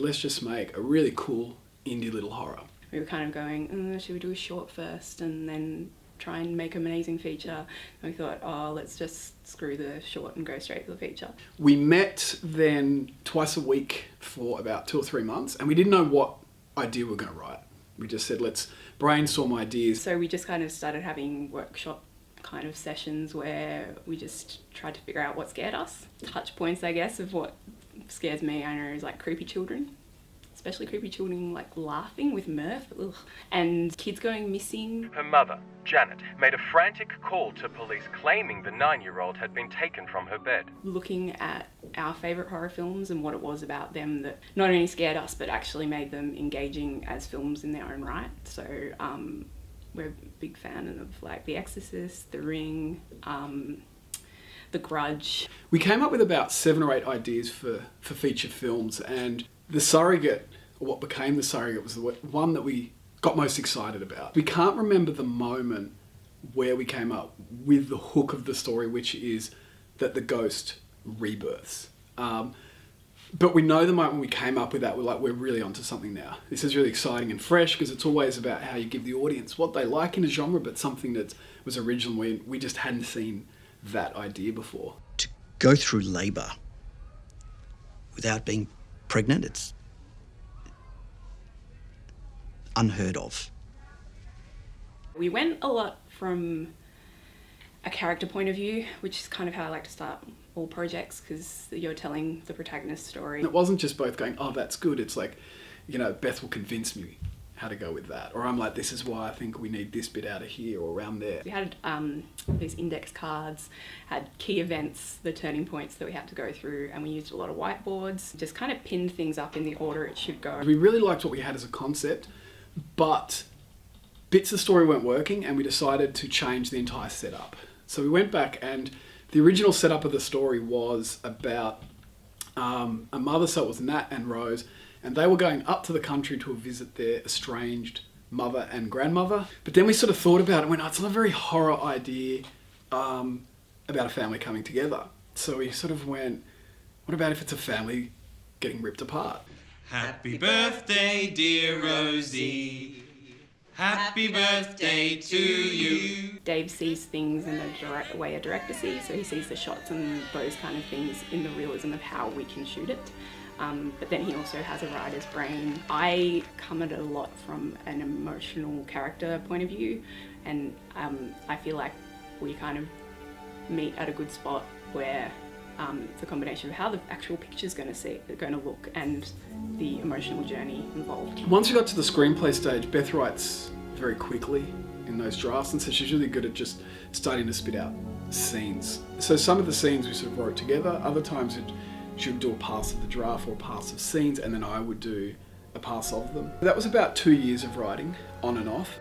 let's just make a really cool indie little horror. We were kind of going, should we do a short first and then try and make an amazing feature? And we thought, let's just screw the short and go straight to the feature. We met then twice a week for about 2 or 3 months, and we didn't know what idea we were going to write. We just said, let's brainstorm ideas. So we just kind of started having workshop kind of sessions where we just tried to figure out what scared us. Touch points, I guess, of what scares me, I know, is like creepy children. Especially creepy children like laughing with mirth, ugh. And kids going missing. Her mother, Janet, made a frantic call to police claiming the 9-year-old had been taken from her bed. Looking at our favourite horror films and what it was about them that not only scared us but actually made them engaging as films in their own right. So we're a big fan of like The Exorcist, The Ring, The Grudge. We came up with about 7 or 8 ideas for feature films, and The Surrogate, or what became The Surrogate, was the one that we got most excited about. We can't remember the moment where we came up with the hook of the story, which is that the ghost rebirths. But we know the moment when we came up with that, we're really onto something now. This is really exciting and fresh, because it's always about how you give the audience what they like in a genre, but something that was original. We just hadn't seen that idea before. To go through labour without being pregnant, it's unheard of. We went a lot from a character point of view, which is kind of how I like to start all projects, because you're telling the protagonist's story. It wasn't just both going, oh, that's good. It's like, Beth will convince me how to go with that. Or I'm like, this is why I think we need this bit out of here or around there. We had these index cards, had key events, the turning points that we had to go through, and we used a lot of whiteboards, just kind of pinned things up in the order it should go. We really liked what we had as a concept, but bits of the story weren't working, and we decided to change the entire setup. So we went back, and the original setup of the story was about a mother, so it was Nat and Rose, and they were going up to the country to visit their estranged mother and grandmother. But then we sort of thought about it and went, it's not a very horror idea about a family coming together. So we sort of went, what about if it's a family getting ripped apart? Happy birthday, dear Rosie. Happy birthday to you. Dave sees things in the way a director sees, so he sees the shots and those kind of things in the realism of how we can shoot it. But then he also has a writer's brain. I come at it a lot from an emotional character point of view, and I feel like we kind of meet at a good spot where it's a combination of how the actual picture's going to look and the emotional journey involved. Once we got to the screenplay stage, Beth writes very quickly in those drafts, and so she's really good at just starting to spit out scenes. So some of the scenes we sort of wrote together, other times she would do a pass of the draft or a pass of scenes, and then I would do a pass of them. That was about 2 years of writing, on and off.